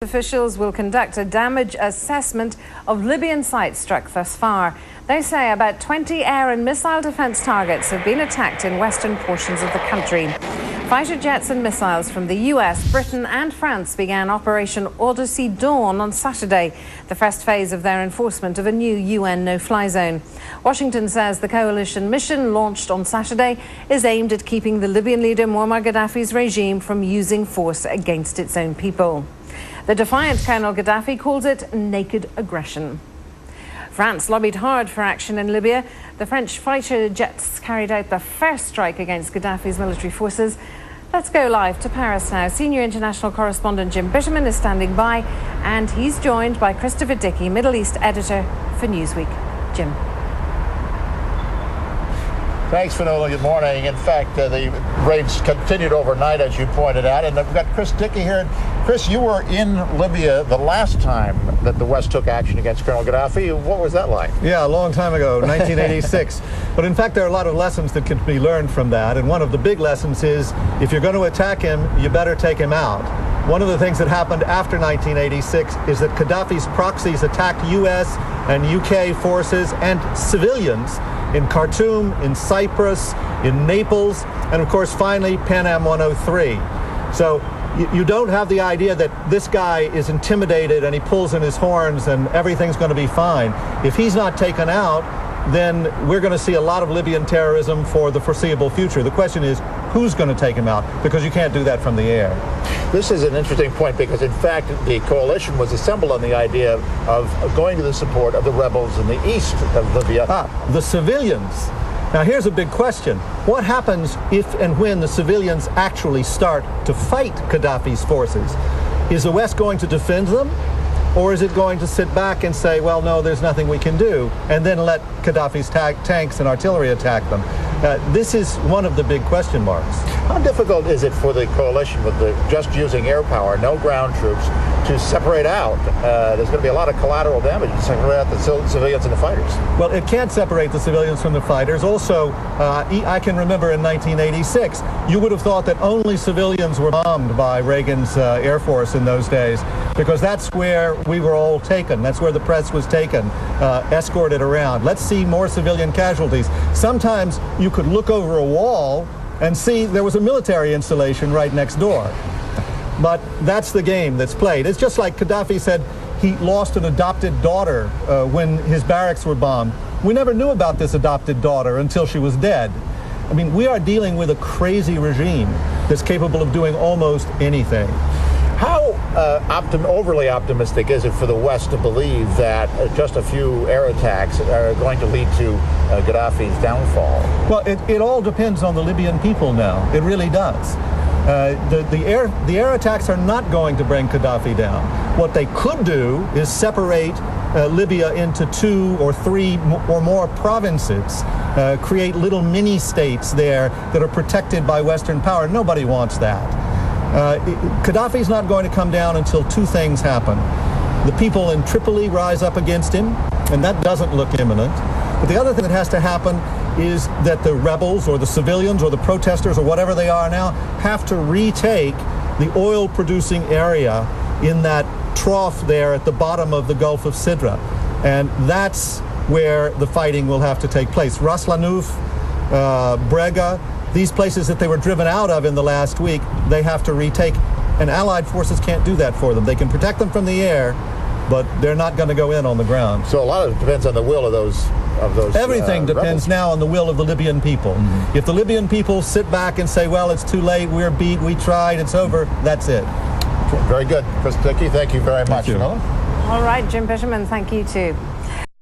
Officials will conduct a damage assessment of Libyan sites struck thus far. They say about 20 air and missile defence targets have been attacked in western portions of the country. Fighter jets and missiles from the US, Britain and France began Operation Odyssey Dawn on Saturday, the first phase of their enforcement of a new UN no-fly zone. Washington says the coalition mission launched on Saturday is aimed at keeping the Libyan leader Muammar Gaddafi's regime from using force against its own people. The defiant Colonel Gaddafi calls it naked aggression. France lobbied hard for action in Libya. The French fighter jets carried out the first strike against Gaddafi's military forces. Let's go live to Paris now. Senior international correspondent Jim Bitterman is standing by, and he's joined by Christopher Dickey, Middle East editor for Newsweek. Jim. Thanks, Finola. Good morning. In fact, the raids continued overnight, as you pointed out, and we've got Chris Dickey here. Chris, you were in Libya the last time that the West took action against Colonel Gaddafi. What was that like? Yeah, a long time ago, 1986. But in fact, there are a lot of lessons that can be learned from that, and one of the big lessons is if you're going to attack him, you better take him out. One of the things that happened after 1986 is that Gaddafi's proxies attacked U.S. and U.K. forces and civilians in Khartoum, in Cyprus, in Naples, and of course finally Pan Am 103. So you don't have the idea that this guy is intimidated and he pulls in his horns and everything's going to be fine. If he's not taken out, then we're going to see a lot of Libyan terrorism for the foreseeable future. The question is, who's going to take him out? Because you can't do that from the air. This is an interesting point because, in fact, the coalition was assembled on the idea of going to the support of the rebels in the east of Libya. The civilians. Now, here's a big question. What happens if and when the civilians actually start to fight Gaddafi's forces? Is the West going to defend them? Or is it going to sit back and say, well, no, there's nothing we can do, and then let Gaddafi's tanks and artillery attack them? This is one of the big question marks. How difficult is it for the coalition with just using air power, no ground troops, to separate out? There's going to be a lot of collateral damage to separate out the civilians and the fighters. Well, it can't separate the civilians from the fighters. Also, I can remember in 1986, you would have thought that only civilians were bombed by Reagan's Air Force in those days, because that's where we were all taken. That's where the press was taken, escorted around. Let's see more civilian casualties. Sometimes you could look over a wall and see there was a military installation right next door. But that's the game that's played. It's just like Gaddafi said he lost an adopted daughter when his barracks were bombed. We never knew about this adopted daughter until she was dead. I mean, we are dealing with a crazy regime that's capable of doing almost anything. How overly optimistic is it for the West to believe that just a few air attacks are going to lead to Gaddafi's downfall? Well, it all depends on the Libyan people now. It really does. The air attacks are not going to bring Gaddafi down. What they could do is separate Libya into 2 or 3 or more provinces, create little mini-states there that are protected by Western power. Nobody wants that. Gaddafi's not going to come down until 2 things happen. The people in Tripoli rise up against him, and that doesn't look imminent. But the other thing that has to happen is that the rebels or the civilians or the protesters or whatever they are now have to retake the oil-producing area in that trough there at the bottom of the Gulf of Sidra. And that's where the fighting will have to take place. Ras Lanouf, Brega, these places that they were driven out of in the last week, they have to retake. And Allied forces can't do that for them. They can protect them from the air, but they're not going to go in on the ground. So a lot of it depends on the will of those Everything depends rebels. now on the will of the Libyan people. Mm-hmm. If the Libyan people sit back and say, well, it's too late, we're beat, we tried, it's over, that's it. Very good. Chris Dickey, thank you very much. Thank you. All right, Jim Bitterman, thank you too.